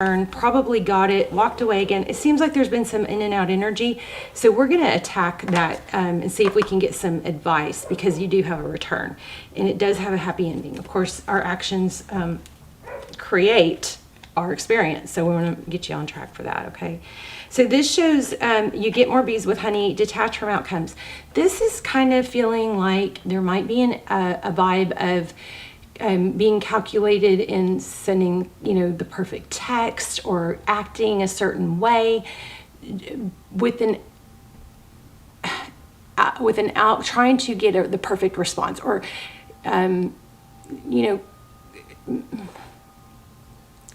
probably got it, walked away again. It seems like there's been some in and out energy. So we're going to attack that and see if we can get some advice, because you do have a return and it does have a happy ending. Of course, our actions create our experience. So we want to get you on track for that. Okay. So this shows you get more bees with honey, detach from outcomes. This is kind of feeling like there might be a vibe of being calculated in sending, the perfect text or acting a certain way with an out, trying to get the perfect response, or,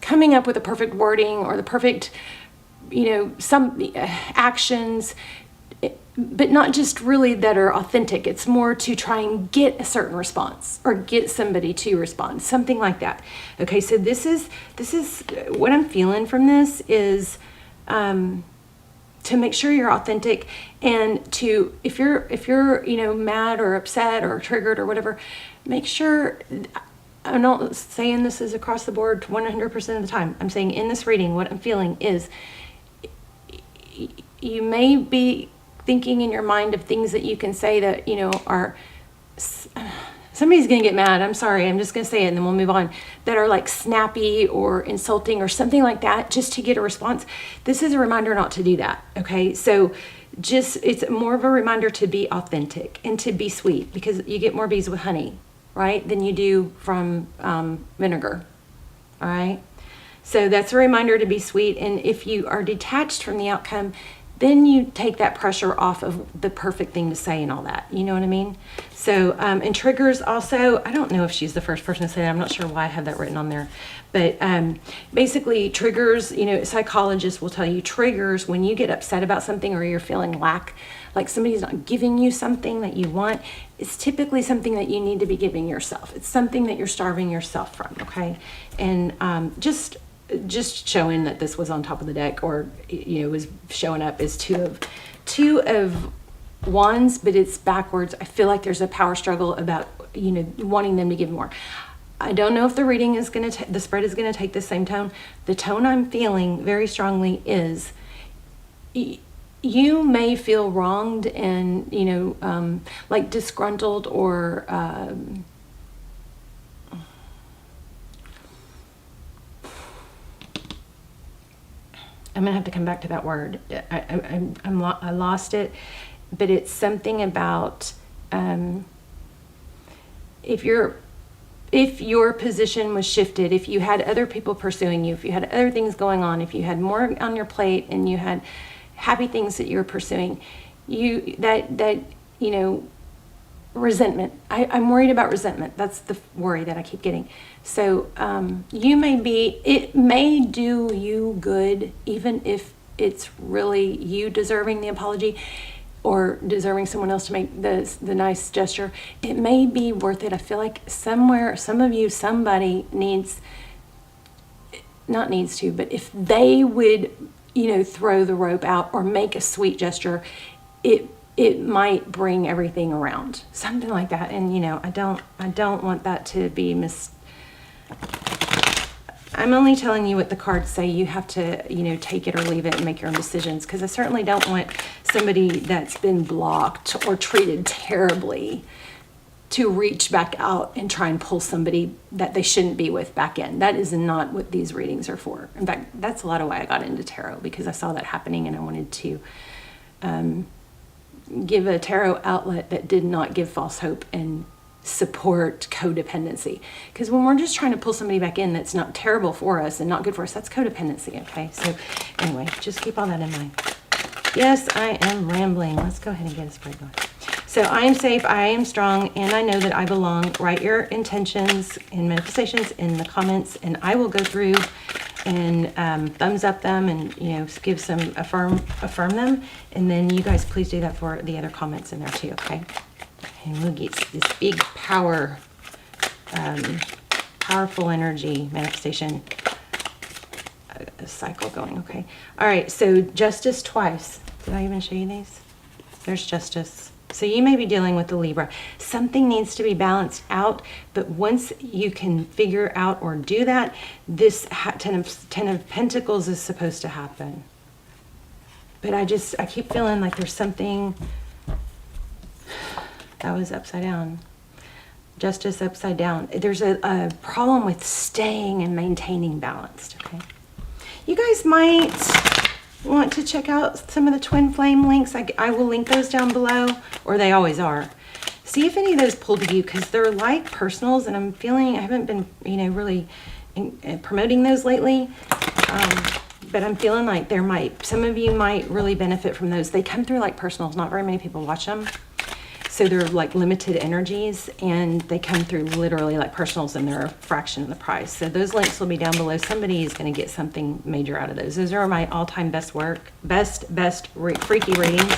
coming up with the perfect wording or the perfect, some actions, but not just really that are authentic. It's more to try and get a certain response or get somebody to respond, something like that. Okay, so this is what I'm feeling from this is to make sure you're authentic, and to if you're mad or upset or triggered or whatever, make sure. I'm not saying this is across the board 100% of the time. I'm saying in this reading, what I'm feeling is you may be thinking in your mind of things that you can say that, are, somebody's going to get mad. I'm sorry. I'm just going to say it and then we'll move on. That are like snappy or insulting or something like that, just to get a response. This is a reminder not to do that. Okay. So it's more of a reminder to be authentic and to be sweet, because you get more bees with honey, right, than you do from vinegar. All right. So that's a reminder to be sweet. And if you are detached from the outcome, then you take that pressure off of the perfect thing to say and all that. You know what I mean? So, and triggers also, I don't know if she's the first person to say that. I'm not sure why I have that written on there. But basically triggers, psychologists will tell you triggers, when you get upset about something or you're feeling like somebody's not giving you something that you want, it's typically something that you need to be giving yourself. It's something that you're starving yourself from, okay? And just showing that this was on top of the deck, or was showing up as two of wands, but it's backwards. I feel like there's a power struggle about wanting them to give more. I don't know if the reading is going to the spread is going to take the same tone. The tone I'm feeling very strongly is you may feel wronged and like disgruntled, or I'm going to have to come back to that word. I lost it, but it's something about if your position was shifted, if you had other people pursuing you, if you had other things going on, if you had more on your plate and you had happy things that you were pursuing, resentment. I'm worried about resentment. That's the worry that I keep getting. So it may do you good, even if it's really you deserving the apology or deserving someone else to make the nice gesture. It may be worth it. I feel like somewhere, somebody needs to, but if they would, throw the rope out or make a sweet gesture, it might bring everything around, something like that. And I don't want that to be I'm only telling you what the cards say. You have to take it or leave it and make your own decisions, because I certainly don't want somebody that's been blocked or treated terribly to reach back out and try and pull somebody that they shouldn't be with back in. That is not what these readings are for. In fact, that's a lot of why I got into tarot, because I saw that happening and I wanted to give a tarot outlet that did not give false hope and support codependency. Because when we're just trying to pull somebody back in that's not terrible for us and not good for us, that's codependency. Okay, so anyway, just keep all that in mind. Yes, I am rambling. Let's go ahead and get a spread going. So I am safe, I am strong, and I know that I belong. Write your intentions and manifestations in the comments, and I will go through and thumbs up them and give some affirm them, and then you guys please do that for the other comments in there too. Okay, and we'll get this big powerful energy manifestation cycle going. Okay, all right, so justice twice. Did I even show you these? There's justice. So you may be dealing with the Libra. Something needs to be balanced out, but once you can figure out or do that, this Ten of Pentacles is supposed to happen. But I keep feeling like there's something that was upside down. Justice upside down. There's a problem with staying and maintaining balanced, okay? You guys might want to check out some of the twin flame links. I will link those down below, or they always are. See if any of those pull to you, because they're like personals, and I'm feeling I haven't been, really promoting those lately. But I'm feeling like some of you might really benefit from those. They come through like personals. Not very many people watch them. So they're like limited energies, and they come through literally like personals, and they're a fraction of the price. So those links will be down below. Somebody is going to get something major out of those. Those are my all-time best freaky readings.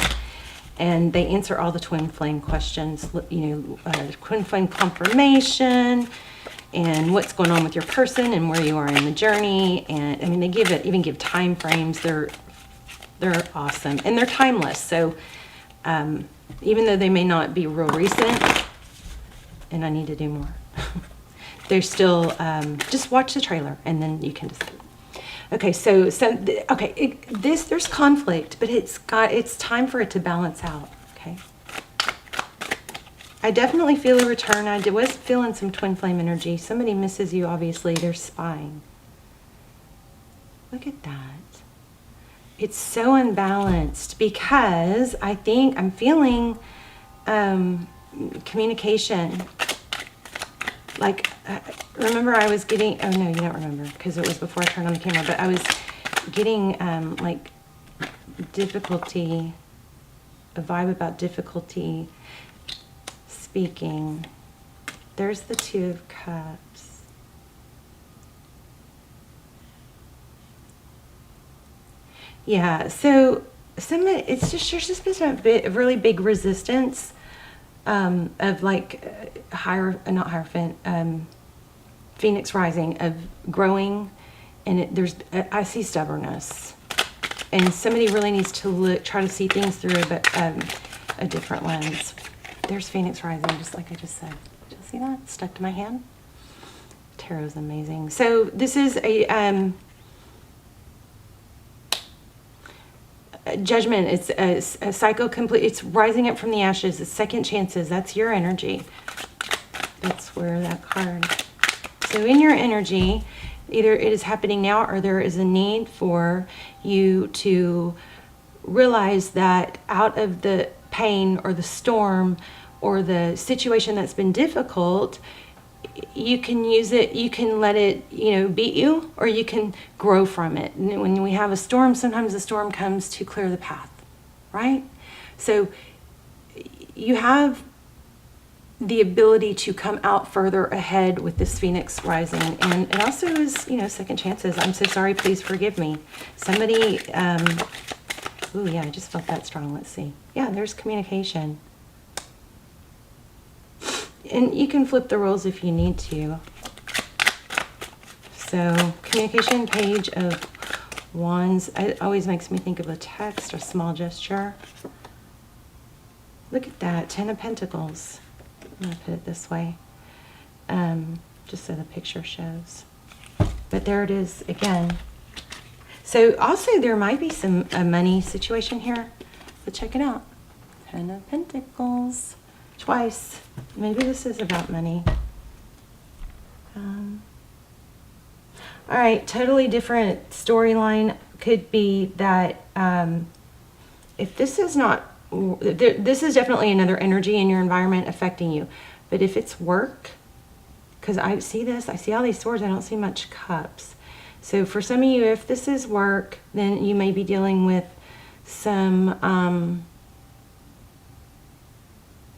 And they answer all the twin flame questions, twin flame confirmation, and what's going on with your person and where you are in the journey. And I mean, they even give time frames. They're awesome, and they're timeless. So even though they may not be real recent, and I need to do more, they're still, just watch the trailer and then you can decide. Okay, there's conflict, but it's time for it to balance out, okay? I definitely feel a return. I was feeling some twin flame energy. Somebody misses you, obviously. They're spying. Look at that. It's so unbalanced because I think I'm feeling communication. Like, remember I was getting, oh no, you don't remember because it was before I turned on the camera, but I was getting like difficulty, a vibe about difficulty speaking. There's the Two of Cups. Yeah, so there's just been a bit of really big resistance of like Phoenix rising, of growing, and I see stubbornness, and somebody really needs to try to see things through a different lens. There's Phoenix rising, just like I just said. Did you see that? It's stuck to my hand. Tarot's amazing. So this is a judgment. It's a cycle complete. It's rising up from the ashes. It's second chances. That's your energy. That's where that card. So in your energy, either it is happening now or there is a need for you to realize that out of the pain or the storm or the situation that's been difficult, you can use it, you can let it, beat you, or you can grow from it. And when we have a storm, sometimes the storm comes to clear the path, right? So you have the ability to come out further ahead with this Phoenix rising. And it also is, second chances. I'm so sorry, please forgive me. Somebody, ooh, yeah, I just felt that strong. Let's see. Yeah, there's communication. And you can flip the roles if you need to. So, communication, Page of Wands. It always makes me think of a text, a small gesture. Look at that, Ten of Pentacles. I'm going to put it this way, just so the picture shows. But there it is again. So, also there might be a money situation here. But check it out. Ten of Pentacles. Twice. Maybe this is about money. All right, totally different storyline. Could be that if this is not, this is definitely another energy in your environment affecting you. But if it's work, because I see all these swords, I don't see much cups. So for some of you, if this is work, then you may be dealing with some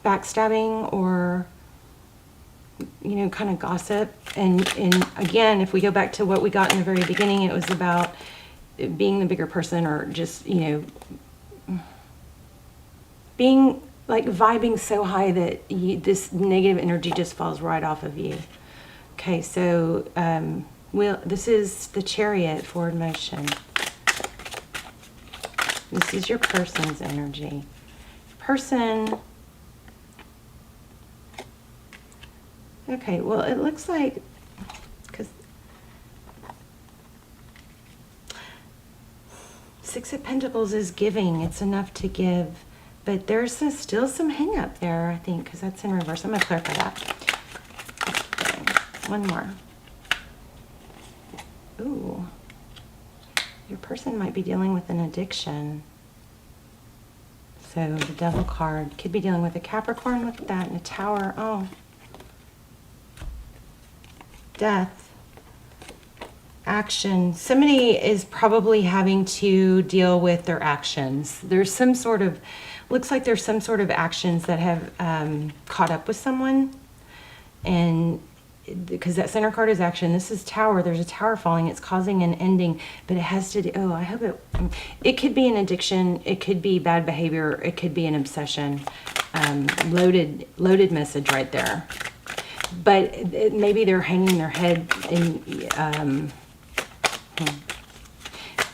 backstabbing or kind of gossip, and again, if we go back to what we got in the very beginning, it was about being the bigger person, or just being like vibing so high that this negative energy just falls right off of you. Okay, so this is the Chariot, forward motion. This is your person's energy. Person Okay, well, it looks like, because Six of Pentacles is giving. It's enough to give. But there's still some hang up there, I think, because that's in reverse. I'm going to clarify that. Okay, one more. Ooh. Your person might be dealing with an addiction. So the Devil card could be dealing with a Capricorn. Look at that, and a Tower. Oh. Death. Action. Somebody is probably having to deal with their actions. There's some sort of, looks like there's some sort of actions that have caught up with someone. And because that center card is action, this is Tower. There's a tower falling. It's causing an ending, but it has to do, oh, I hope it could be an addiction. It could be bad behavior. It could be an obsession. Loaded message right there. But maybe they're hanging their head in,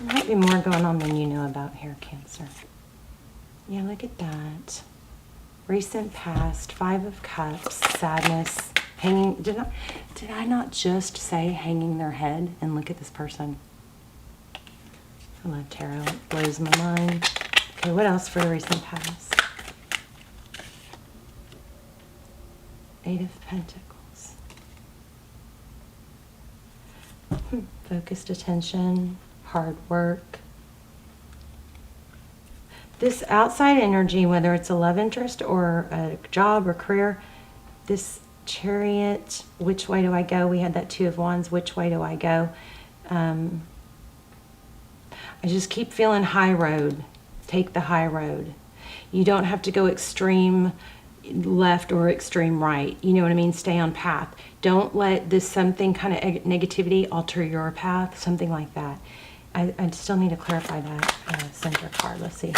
there might be more going on than you know about here, Cancer. Yeah, look at that. Recent past, Five of Cups, sadness, hanging. Did I not just say hanging their head? And look at this person. I love tarot. It blows my mind. Okay, what else for the recent past? Eight of Pentacles. Focused attention, hard work. This outside energy, whether it's a love interest or a job or career, this Chariot, which way do I go? We had that Two of Wands, which way do I go? I just keep feeling high road. Take the high road. You don't have to go extreme left or extreme right. You know what I mean? Stay on path. Don't let this something kind of negativity alter your path, something like that. I still need to clarify that center card. Let's see.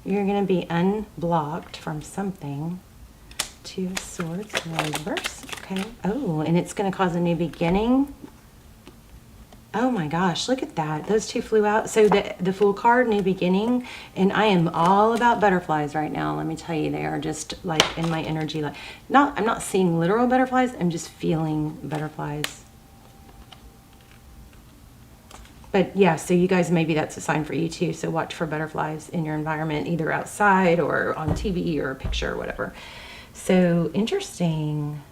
You're going to be unblocked from something. Two of Swords, reverse. Okay. Oh, and it's going to cause a new beginning. Oh my gosh, look at that. Those two flew out. So the Fool card, new beginning, and I am all about butterflies right now. Let me tell you, they are just like in my energy. Like, I'm not seeing literal butterflies. I'm just feeling butterflies. But yeah, so you guys, maybe that's a sign for you too. So watch for butterflies in your environment, either outside or on TV or a picture or whatever. So interesting.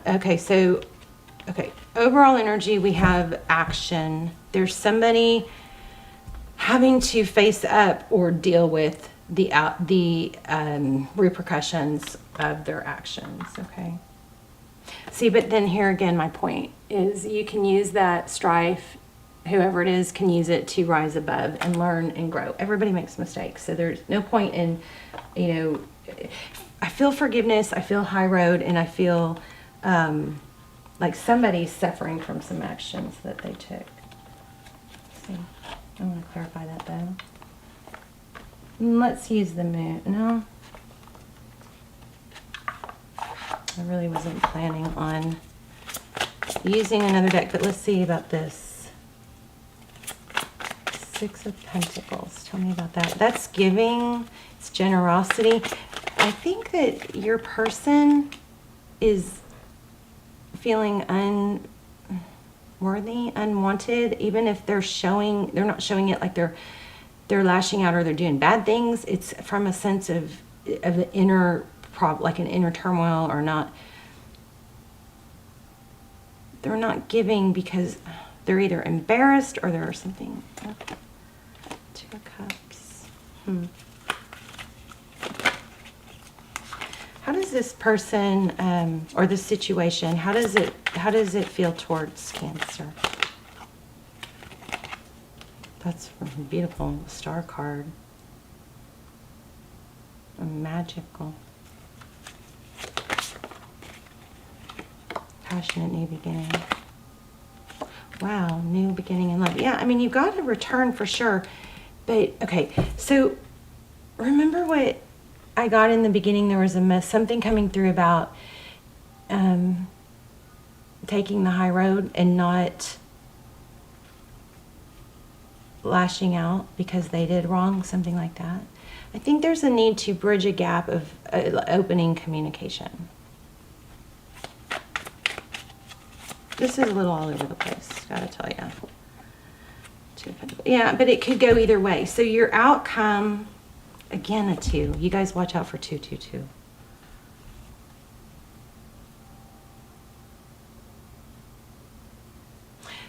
Okay, so, overall energy, we have action. There's somebody having to face up or deal with the repercussions of their actions, okay? See, but then here again, my point is you can use that strife, whoever it is can use it to rise above and learn and grow. Everybody makes mistakes, so there's no point in, I feel forgiveness, I feel high road, and I feel like somebody's suffering from some actions that they took. Let's see, I want to clarify that though. Let's use the moon. No, I really wasn't planning on using another deck, but let's see about this. Six of Pentacles. Tell me about that. That's giving. It's generosity. I think that your person is feeling unworthy, unwanted, even if they're not showing it like they're lashing out or they're doing bad things. It's from a sense of the inner like an inner turmoil, or not. They're not giving because they're either embarrassed or there's something. Okay. Two of Cups. How does this person or this situation, how does it feel towards Cancer? That's beautiful. Star card. Magical. Passionate new beginning. Wow, new beginning in love. Yeah, I mean, you've got a return for sure. But, okay, so remember what I got in the beginning? There was something coming through about, taking the high road and not lashing out because they did wrong, something like that. I think there's a need to bridge a gap of opening communication. This is a little all over the place, gotta tell you. Yeah, but it could go either way. So your outcome, again, a 2. You guys watch out for 222.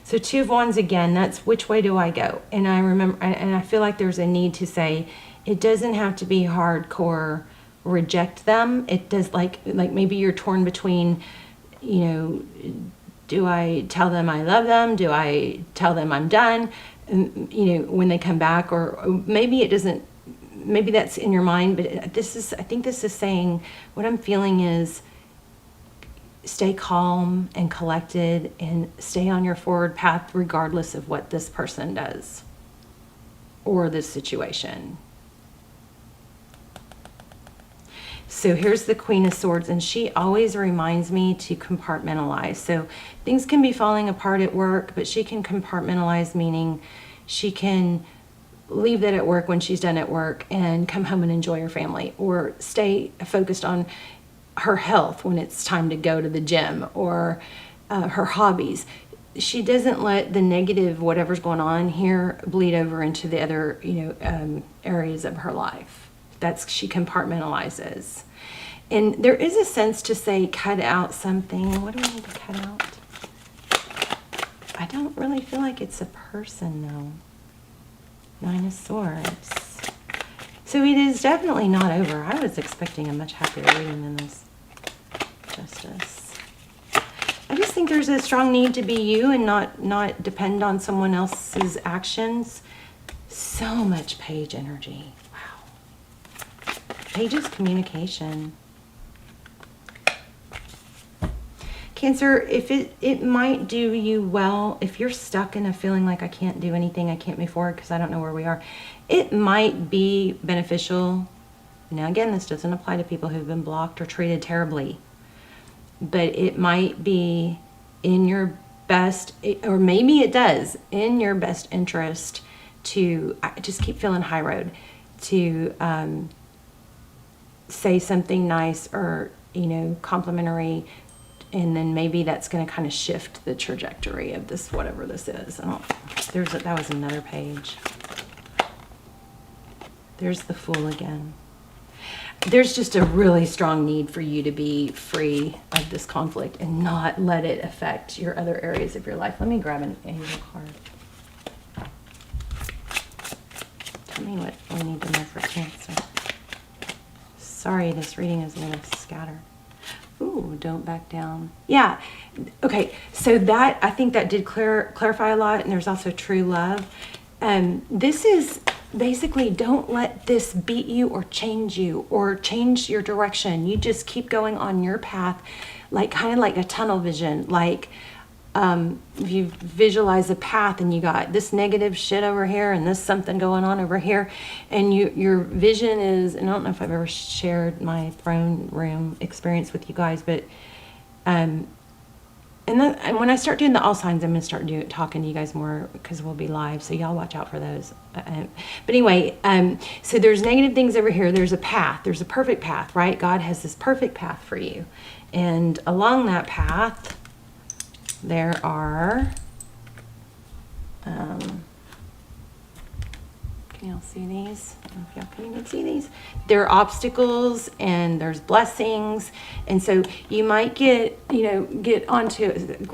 So 2 of Wands again, that's which way do I go? And I remember, and I feel like there's a need to say, it doesn't have to be hardcore reject them. It does, like maybe you're torn between, you know, do I tell them I love them? Do I tell them I'm done? And, you know, when they come back, or maybe it doesn't, maybe that's in your mind, but this is, I think this is saying, what I'm feeling is stay calm and collected and stay on your forward path regardless of what this person does or the situation. So here's the Queen of Swords, and she always reminds me to compartmentalize. So things can be falling apart at work, but she can compartmentalize, meaning she can leave that at work when she's done at work and come home and enjoy her family, or stay focused on her health when it's time to go to the gym, or her hobbies. She doesn't let the negative, whatever's going on here, bleed over into the other, you know, areas of her life. She compartmentalizes. And there is a sense to say, cut out something. What do we need to cut out? I don't really feel like it's a person, though. 9 of Swords. So it is definitely not over. I was expecting a much happier reading than this. Justice. I just think there's a strong need to be you and not depend on someone else's actions. So much Page energy. Page's communication. Cancer, if it might do you well, if you're stuck in a feeling like I can't do anything, I can't move forward because I don't know where we are, it might be beneficial. Now again, this doesn't apply to people who've been blocked or treated terribly, but it might be in your best, or maybe it does, in your best interest to, I just keep feeling high road, to say something nice or, you know, complimentary, and then maybe that's going to kind of shift the trajectory of this, whatever this is. That was another page. There's the Fool again. There's just a really strong need for you to be free of this conflict and not let it affect your other areas of your life. Let me grab an angel card. Tell me what we need to know for Cancer. Sorry, this reading is a little scattered. Ooh, don't back down. Yeah. Okay. So that, I think that did clarify a lot. And there's also true love. This is basically, don't let this beat you or change your direction. You just keep going on your path, like kind of like a tunnel vision. Like, if you visualize a path and you got this negative shit over here and this something going on over here, and your vision is, and I don't know if I've ever shared my throne room experience with you guys, but and when I start doing the all signs, I'm gonna start talking to you guys more because we'll be live, so y'all watch out for those. But anyway, so there's negative things over here. There's a path. There's a perfect path, right? God has this perfect path for you, and along that path there are, can y'all see these? I don't know if y'all can even see these. There are obstacles and there's blessings. And so you might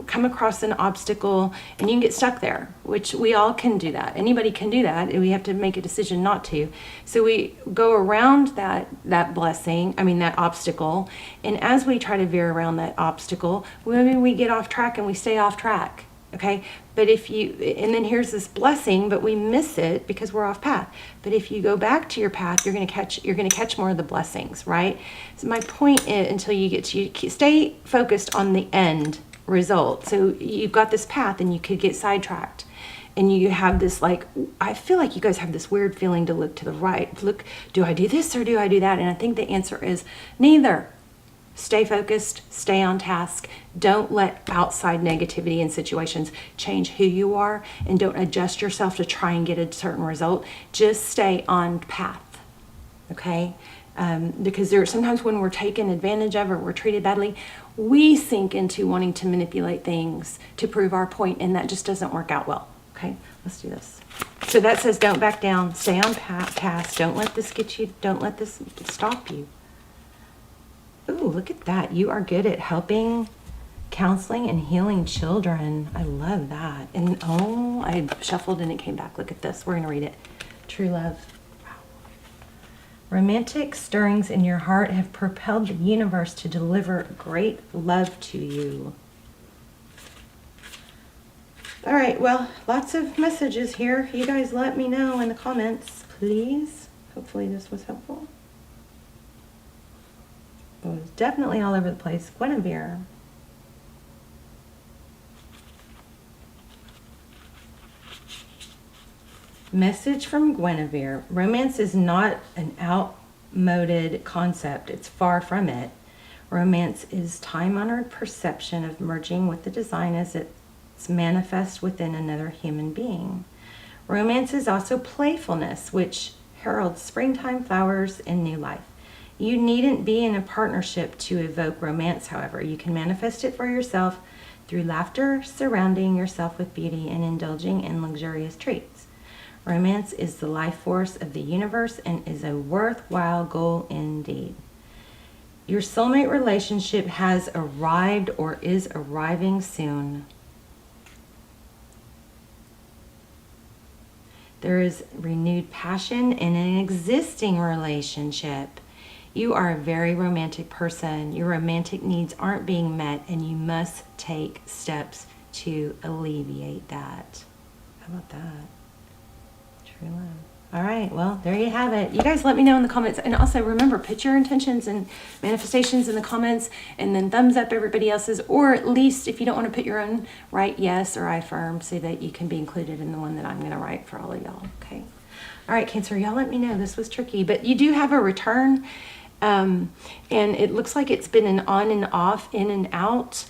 come across an obstacle and you can get stuck there, which we all can do that. Anybody can do that. And we have to make a decision not to. So we go around that blessing, that obstacle. And as we try to veer around that obstacle, maybe we get off track and we stay off track. Okay, but and then here's this blessing, but we miss it because we're off path. But if you go back to your path, you're going to catch more of the blessings, right? So my point is, until you stay focused on the end result. So you've got this path and you could get sidetracked. And you have this, I feel like you guys have this weird feeling to look to the right. Look, do I do this or do I do that? And I think the answer is neither. Stay focused, stay on task. Don't let outside negativity and situations change who you are, and don't adjust yourself to try and get a certain result. Just stay on path, okay? Because there are sometimes when we're taken advantage of or we're treated badly, we sink into wanting to manipulate things to prove our point, and that just doesn't work out well, okay? Let's do this. So that says don't back down, stay on task, don't let this get you, don't let this stop you. Ooh, look at that. You are good at helping, counseling, and healing children. I love that. And oh, I shuffled and it came back. Look at this. We're going to read it. True love. Wow. Romantic stirrings in your heart have propelled the universe to deliver great love to you. All right, well, lots of messages here. You guys let me know in the comments, please. Hopefully this was helpful. It was definitely all over the place. Guinevere. Message from Guinevere. Romance is not an outmoded concept. It's far from it. Romance is time-honored perception of merging with the divine as it's manifest within another human being. Romance is also playfulness, which heralds springtime flowers and new life. You needn't be in a partnership to evoke romance, however. You can manifest it for yourself through laughter, surrounding yourself with beauty, and indulging in luxurious treats. Romance is the life force of the universe and is a worthwhile goal indeed. Your soulmate relationship has arrived or is arriving soon. There is renewed passion in an existing relationship. You are a very romantic person. Your romantic needs aren't being met, and you must take steps to alleviate that. How about that? True love. All right, well, there you have it. You guys let me know in the comments. And also remember, put your intentions and manifestations in the comments, and then thumbs up everybody else's, or at least if you don't want to put your own, write yes or I affirm so that you can be included in the one that I'm going to write for all of y'all, okay? All right, Cancer, y'all let me know. This was tricky, but you do have a return. And it looks like it's been an on and off, in and out.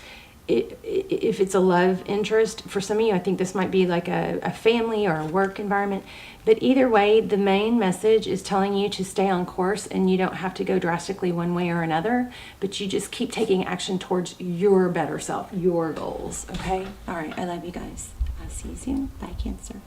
If it's a love interest, for some of you, I think this might be like a family or a work environment. But either way, the main message is telling you to stay on course, and you don't have to go drastically one way or another, but you just keep taking action towards your better self, your goals, okay? All right, I love you guys. I'll see you soon. Bye, Cancer.